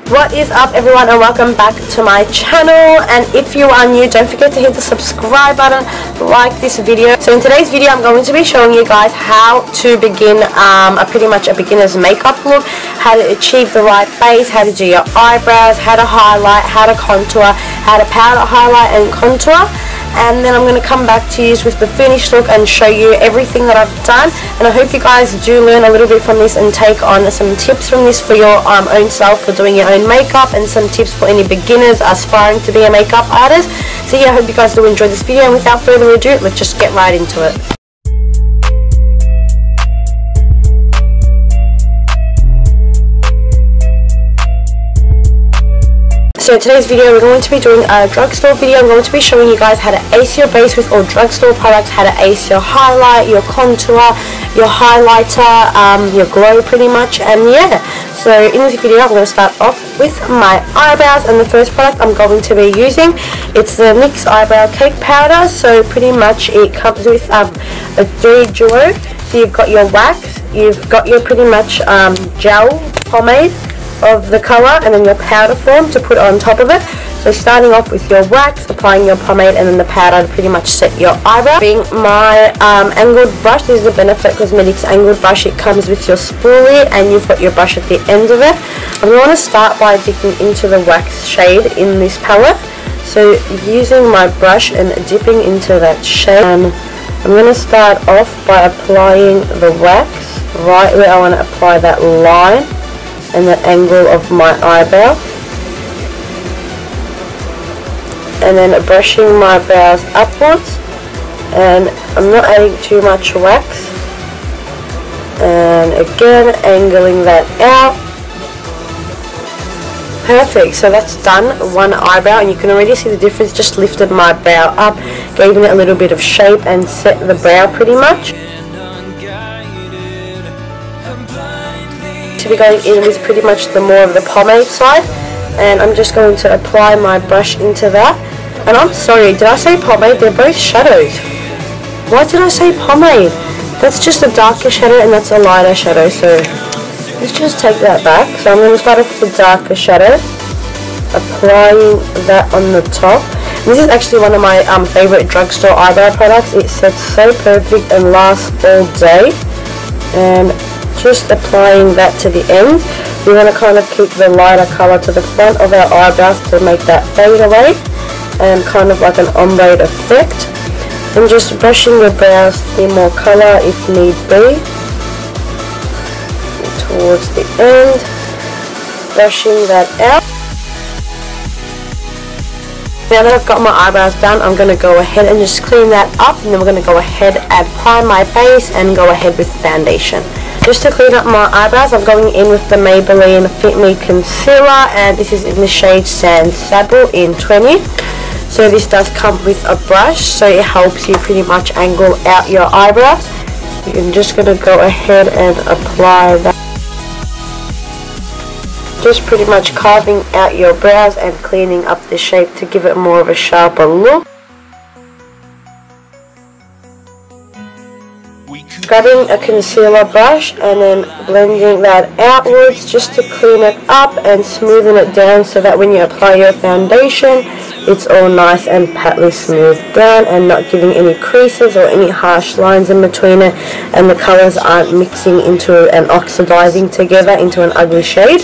What is up everyone, and welcome back to my channel. And if you are new, don't forget to hit the subscribe button, like this video. So in today's video I'm going to be showing you guys how to begin pretty much a beginner's makeup look, how to achieve the right base, how to do your eyebrows, how to highlight, how to contour, how to powder highlight and contour. And then I'm going to come back to you with the finished look and show you everything that I've done. And I hope you guys do learn a little bit from this and take on some tips from this for your own self, for doing your own makeup, and some tips for any beginners aspiring to be a makeup artist. So yeah, I hope you guys do enjoy this video, and without further ado, let's just get right into it. So in today's video we're going to be doing a drugstore video. I'm going to be showing you guys how to ace your base with all drugstore products, how to ace your highlight, your contour, your highlighter, your glow pretty much. And yeah, so in this video I'm going to start off with my eyebrows, and the first product I'm going to be using, it's the NYX eyebrow cake powder. So pretty much it comes with a 3 duo. So you've got your wax, you've got your pretty much gel pomade of the colour, and then your powder form to put on top of it. So starting off with your wax, applying your pomade, and then the powder to pretty much set your eyebrow. Being my angled brush, this is the Benefit Cosmetics angled brush. It comes with your spoolie and you've got your brush at the end of it. I'm going to start by dipping into the wax shade in this palette. So using my brush and dipping into that shade, and I'm going to start off by applying the wax right where I want to apply that line and the angle of my eyebrow, and then brushing my brows upwards, and I'm not adding too much wax, and again angling that out. Perfect, so that's done one eyebrow, and you can already see the difference. Just lifted my brow up, gave it a little bit of shape and set the brow pretty much. To be going in with pretty much the more of the pomade side, and I'm just going to apply my brush into that. And I'm sorry, did I say pomade? They're both shadows. Why did I say pomade? That's just a darker shadow and that's a lighter shadow, so let's just take that back. So I'm going to start off with the darker shadow, applying that on the top. And this is actually one of my favourite drugstore eyebrow products. It sets so perfect and lasts all day. And just applying that to the end. We want to kind of keep the lighter colour to the front of our eyebrows to make that fade away, and kind of like an ombre effect. And just brushing your brows in more colour if need be. Towards the end, brushing that out. Now that I've got my eyebrows done, I'm going to go ahead and just clean that up, and then we're going to go ahead and prime my base and go ahead with foundation. Just to clean up my eyebrows, I'm going in with the Maybelline Fit Me Concealer, and this is in the shade Sand Sable in 20. So this does come with a brush, so it helps you pretty much angle out your eyebrows. You're just going to go ahead and apply that. Just pretty much carving out your brows and cleaning up the shape to give it more of a sharper look. Grabbing a concealer brush and then blending that outwards just to clean it up and smoothen it down, so that when you apply your foundation it's all nice and patly smoothed down and not giving any creases or any harsh lines in between it, and the colours aren't mixing into and oxidizing together into an ugly shade.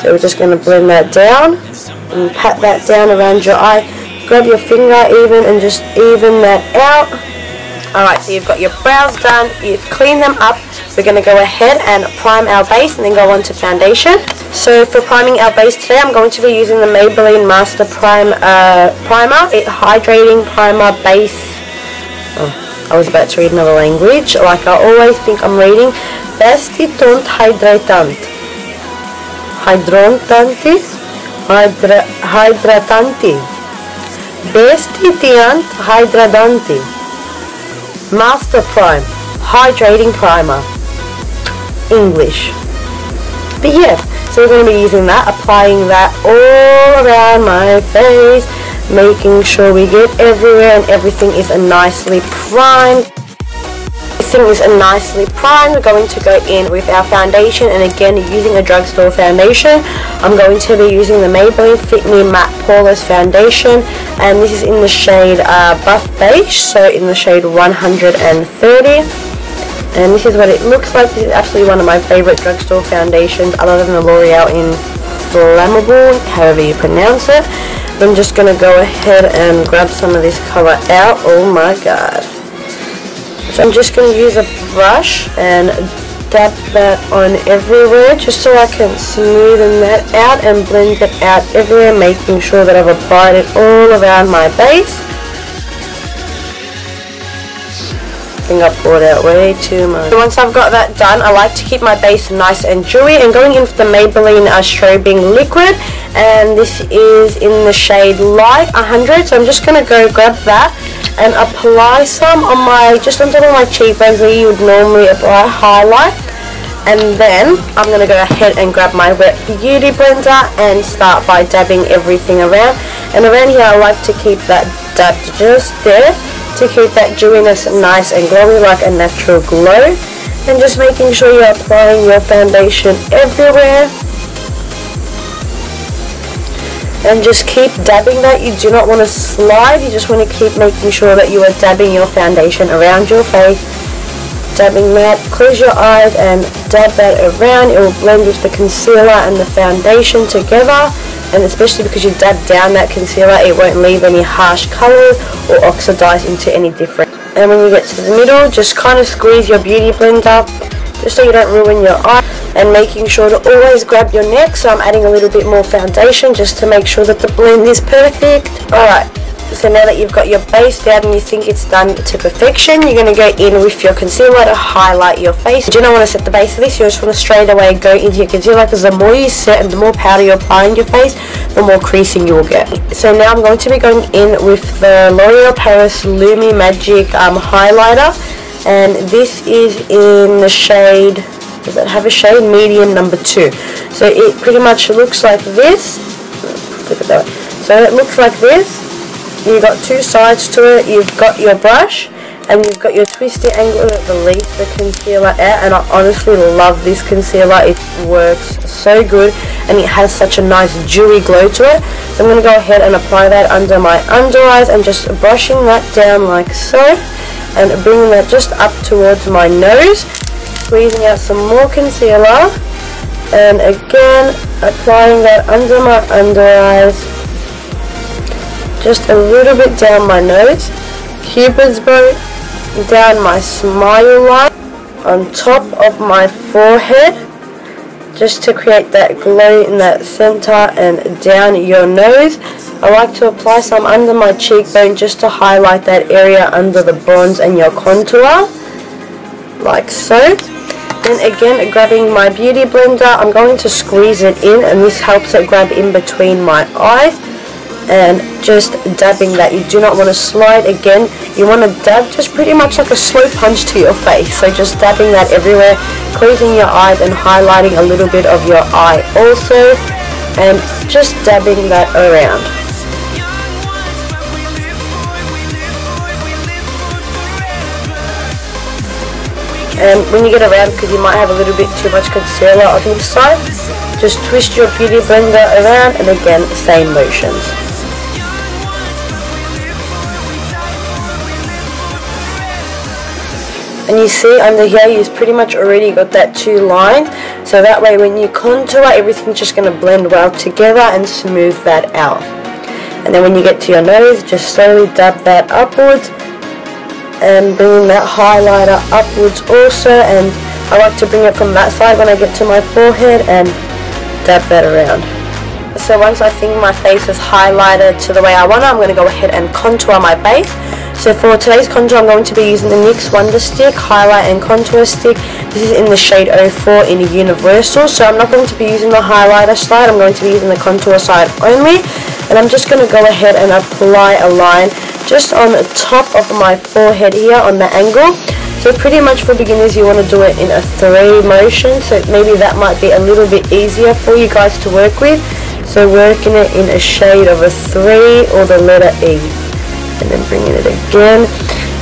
So we're just going to blend that down and pat that down around your eye. Grab your finger even and just even that out. Alright, so you've got your brows done, you've cleaned them up. We're going to go ahead and prime our base and then go on to foundation. So for priming our base today, I'm going to be using the Maybelline Master Primer. It's hydrating primer base. Oh, I was about to read another language, like I always think I'm reading. Vestitant Hydratant. Hydratanti. Vestitant Hydratanti. Master Prime Hydrating Primer English. But yeah, so we're going to be using that, applying that all around my face, making sure we get everywhere and everything is nicely primed. everything is nicely primed, we're going to go in with our foundation, and again using a drugstore foundation. I'm going to be using the Maybelline Fit Me Matte Poreless Foundation, and this is in the shade Buff Beige, so in the shade 130. And this is what it looks like. This is absolutely one of my favorite drugstore foundations, other than the L'Oreal Inflammable, however you pronounce it. I'm just going to go ahead and grab some of this colour out. Oh my god. So I'm just going to use a brush and dab that on everywhere, just so I can smoothen that out and blend it out everywhere, making sure that I've applied it all around my base. I think I've poured out way too much. So once I've got that done, I like to keep my base nice and dewy, and going in with the Maybelline strobing liquid, and this is in the shade Light 100. So I'm just going to go grab that and apply some on my, just on top of my cheekbones where you would normally apply highlight. And then I'm going to go ahead and grab my wet beauty blender and start by dabbing everything around. And around here I like to keep that dabbed just there, to keep that dewiness nice and glowy, like a natural glow. And just making sure you're applying your foundation everywhere. And just keep dabbing that. You do not want to slide, you just want to keep making sure that you are dabbing your foundation around your face. Dabbing that, close your eyes and dab that around. It will blend with the concealer and the foundation together. And especially because you dab down that concealer, it won't leave any harsh colours or oxidize into any different. And when you get to the middle, just kind of squeeze your beauty blender just so you don't ruin your eye. And making sure to always grab your neck, so I'm adding a little bit more foundation just to make sure that the blend is perfect. Alright, so now that you've got your base down and you think it's done to perfection, you're going to go in with your concealer to highlight your face. You do not want to set the base of this, you just want to straight away go into your concealer, because the more you set and the more powder you apply on your face, the more creasing you will get. So now I'm going to be going in with the L'Oreal Paris Lumi Magic highlighter, and this is in the shade, does it have a shade? Medium number 2. So it pretty much looks like this. Flip it that way. So it looks like this. You've got two sides to it. You've got your brush and you've got your twisty angle that release the concealer out, and I honestly love this concealer. It works so good and it has such a nice dewy glow to it. So I'm going to go ahead and apply that under my under eyes and just brushing that down like so, and bringing that just up towards my nose, squeezing out some more concealer, and again applying that under my under eyes, just a little bit down my nose, Cupid's bow, down my smile line, on top of my forehead, just to create that glow in that center, and down your nose. I like to apply some under my cheekbone just to highlight that area under the bronze and your contour, like so. Then again, grabbing my beauty blender, I'm going to squeeze it in, and this helps it grab in between my eyes, and just dabbing that. You do not want to slide. Again, you want to dab just pretty much like a slow punch to your face. So just dabbing that everywhere, closing your eyes and highlighting a little bit of your eye also, and just dabbing that around. And when you get around, because you might have a little bit too much concealer on this side, just twist your beauty blender around, and again, same motions. And you see under here, you've pretty much already got that two lines, so that way when you contour, everything's just going to blend well together and smooth that out. And then when you get to your nose, just slowly dab that upwards, and bringing that highlighter upwards also, and I like to bring it from that side when I get to my forehead and dab that around. So once I think my face is highlighted to the way I want it, I'm going to go ahead and contour my base. So for today's contour, I'm going to be using the NYX Wonder Stick Highlight and Contour Stick. This is in the shade 04 in Universal. So I'm not going to be using the highlighter side, I'm going to be using the contour side only. And I'm just going to go ahead and apply a line just on the top of my forehead here on the angle. So pretty much for beginners, you want to do it in a 3 motion. So maybe that might be a little bit easier for you guys to work with. So working it in a shade of a 3 or the letter E. And then bringing it again,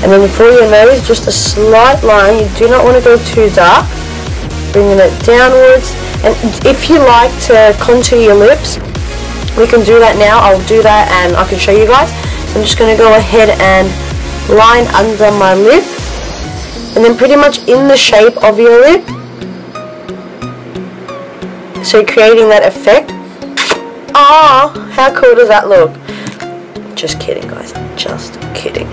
And then for your nose, just a slight line. You do not want to go too dark. Bringing it downwards. And if you like to contour your lips, we can do that now. I'll do that and I can show you guys. So I'm just going to go ahead and line under my lip. And then pretty much in the shape of your lip. So creating that effect. Ah, how cool does that look? Just kidding, guys. Just kidding.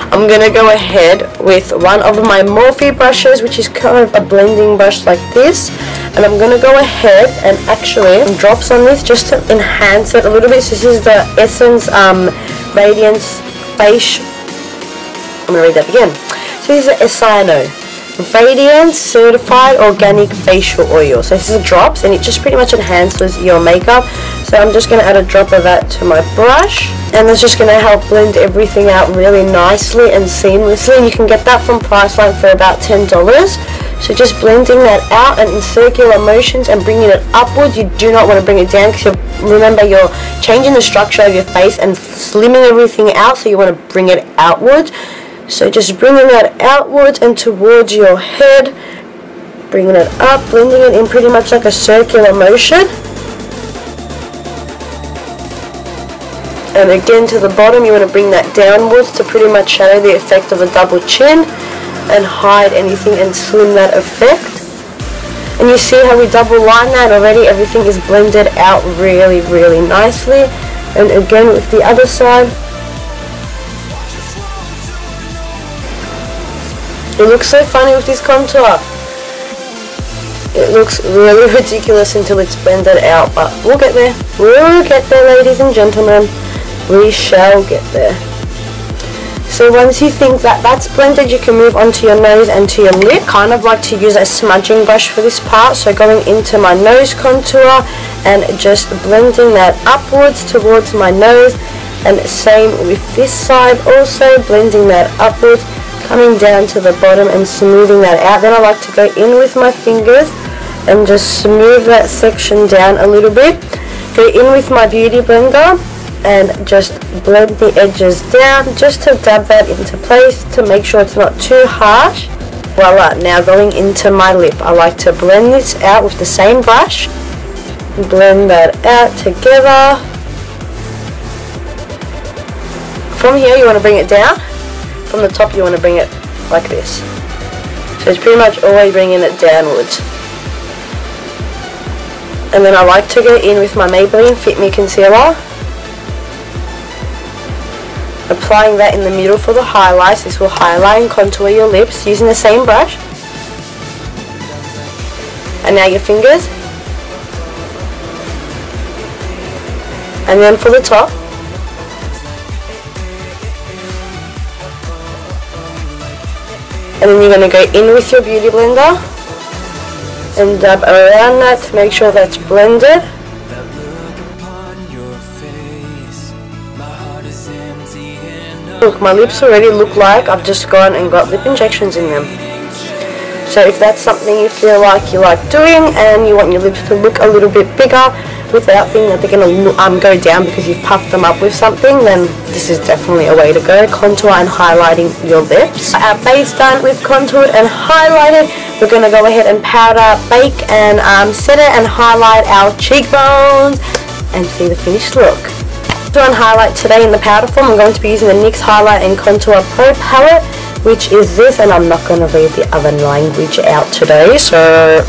I'm going to go ahead with one of my Morphe brushes, which is kind of a blending brush like this. And I'm going to go ahead and actually drops on this just to enhance it a little bit. So this is the Essence Radiance Face. I'm going to read that again. So this is the Essano Radiance Certified Organic Facial Oil. So this is drops and it just pretty much enhances your makeup. So I'm just going to add a drop of that to my brush. And that's just going to help blend everything out really nicely and seamlessly. And you can get that from Priceline for about $10. So just blending that out and in circular motions and bringing it upwards. You do not want to bring it down because remember you're changing the structure of your face and slimming everything out. So you want to bring it outwards. So just bringing that outwards and towards your head. Bringing it up, blending it in pretty much like a circular motion. And again to the bottom, you want to bring that downwards to pretty much shadow the effect of a double chin and hide anything and slim that effect. And you see how we double line that already, everything is blended out really, really nicely. And again with the other side. It looks so funny with this contour. It looks really ridiculous until it's blended out, but we'll get there. We'll get there, ladies and gentlemen. We shall get there. So once you think that that's blended, you can move onto your nose and to your lip. Kind of like to use a smudging brush for this part. So going into my nose contour and just blending that upwards towards my nose. And same with this side also, blending that upwards, coming down to the bottom and smoothing that out. Then I like to go in with my fingers and just smooth that section down a little bit. Go in with my beauty blender and just blend the edges down just to dab that into place to make sure it's not too harsh. Voila, now going into my lip. I like to blend this out with the same brush. Blend that out together. From here you want to bring it down. From the top you want to bring it like this. So it's pretty much always bringing it downwards. And then I like to go in with my Maybelline Fit Me Concealer. Applying that in the middle for the highlights. This will highlight and contour your lips using the same brush. And now your fingers. And then for the top. And then you're going to go in with your beauty blender and dab around that to make sure that's blended. Look, my lips already look like I've just gone and got lip injections in them. So if that's something you feel like you like doing and you want your lips to look a little bit bigger without thinking that they're going to go down because you've puffed them up with something, then this is definitely a way to go. Contour and highlighting your lips. Our base done with contoured and highlighted. We're going to go ahead and powder, bake and set it and highlight our cheekbones and see the finished look. On highlight today in the powder form, I'm going to be using the NYX Highlight and Contour Pro palette, which is this, and I'm not going to read the other language out today. So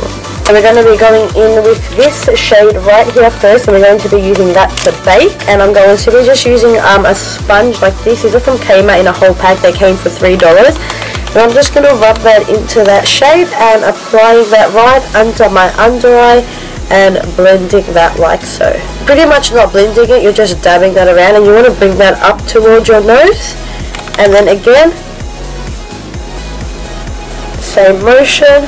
we're going to be going in with this shade right here first, and we're going to be using that to bake. And I'm going to be just using a sponge like this. These are from Kmart in a whole pack. They came for $3. And I'm just going to rub that into that shade and applying that right under my under eye and blending that like so. Pretty much not blending it, you're just dabbing that around, and you want to bring that up towards your nose. And then again, same motion.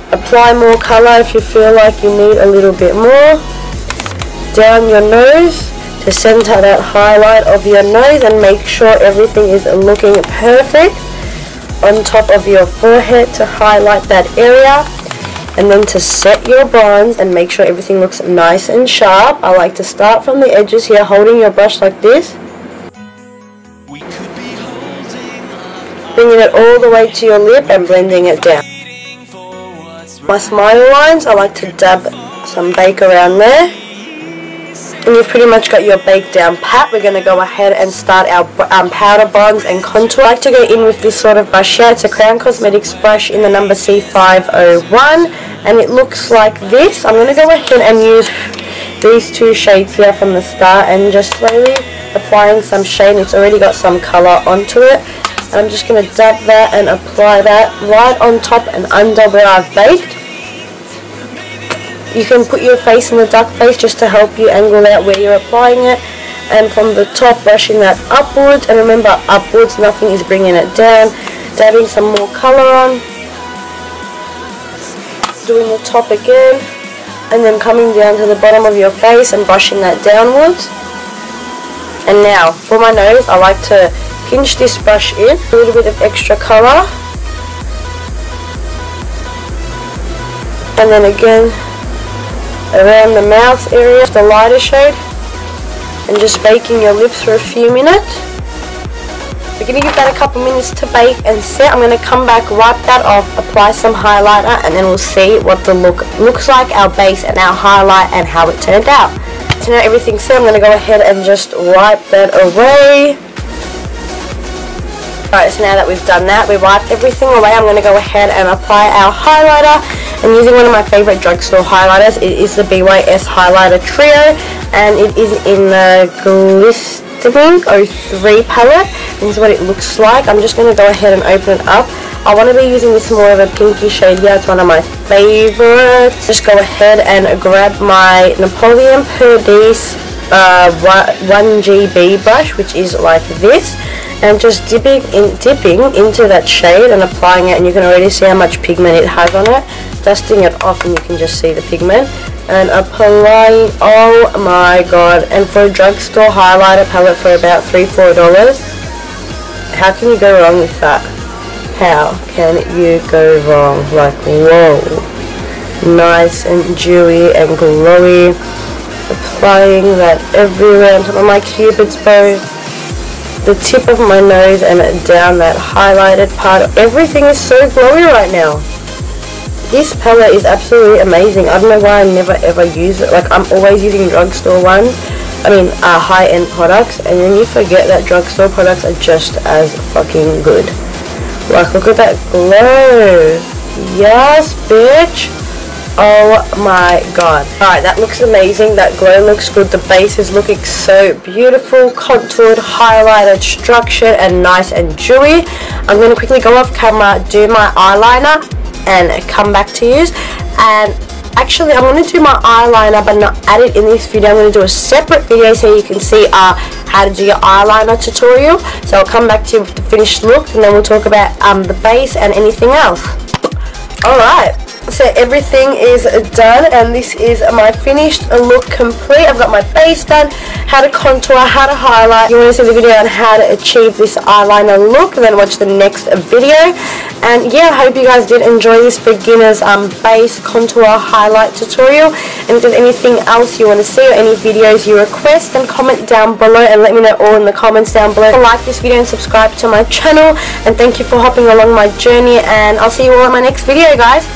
Apply more color if you feel like you need a little bit more. Down your nose to center that highlight of your nose and make sure everything is looking perfect. On top of your forehead to highlight that area. And then to set your bronze and make sure everything looks nice and sharp, I like to start from the edges here, holding your brush like this. bringing it all the way to your lip and blending it down. My smile lines, I like to dab some bake around there. And you've pretty much got your bake down pat. We're going to go ahead and start our powder bonds and contour. I like to go in with this sort of brush here. It's a Crown Cosmetics brush in the number C501, and it looks like this. I'm going to go ahead and use these two shades here from the start and just slowly applying some shade. It's already got some colour onto it. And I'm just going to dab that and apply that right on top and under where I've baked. You can put your face in the duck face just to help you angle out where you're applying it. And from the top, brushing that upwards. And remember, upwards, nothing is bringing it down. Dabbing some more colour on. Doing the top again. And then coming down to the bottom of your face and brushing that downwards. And now, for my nose, I like to pinch this brush in. A little bit of extra colour. And then again, around the mouth area, the lighter shade, and just baking your lips for a few minutes. We're going to give that a couple minutes to bake and set. I'm going to come back, wipe that off, apply some highlighter, and then we'll see what the look looks like, our base and our highlight, and how it turned out. So now everything's set, I'm going to go ahead and just wipe that away. Alright, so now that we've done that, we wiped everything away, I'm going to go ahead and apply our highlighter. I'm using one of my favourite drugstore highlighters. It is the BYS Highlighter Trio, and it is in the Glistening 03 palette. This is what it looks like. I'm just going to go ahead and open it up. I want to be using this more of a pinky shade here. It's one of my favourites. Just go ahead and grab my Napoleon Perdis 1GB brush, which is like this. And just dipping into that shade and applying it, and you can already see how much pigment it has on it. Dusting it off, and you can just see the pigment. And applying, oh my god, and for a drugstore highlighter palette for about $3-4, how can you go wrong with that? How can you go wrong? Like, whoa. Nice and dewy and glowy. Applying that everywhere on top of my cupid's bow, the tip of my nose, and down that highlighted part. Everything is so glowy right now. This palette is absolutely amazing. I don't know why I never ever use it. Like, I'm always using drugstore ones. I mean, high-end products, and then you forget that drugstore products are just as fucking good. Like, look at that glow. Yes, bitch. Oh my god. Alright, that looks amazing. That glow looks good. The base is looking so beautiful, contoured, highlighted, structured, and nice and dewy. I'm going to quickly go off camera, do my eyeliner, and come back to you. And actually, I'm going to do my eyeliner but not add it in this video. I'm going to do a separate video so you can see how to do your eyeliner tutorial. So I'll come back to you with the finished look, and then we'll talk about the base and anything else. Alright, so everything is done, and this is my finished look complete. I've got my base done, how to contour, how to highlight. If you want to see the video on how to achieve this eyeliner look, then watch the next video. And yeah, I hope you guys did enjoy this beginner's base contour highlight tutorial. And if there's anything else you want to see or any videos you request, then comment down below and let me know all in the comments down below. Like this video and subscribe to my channel, and thank you for hopping along my journey, and I'll see you all in my next video, guys.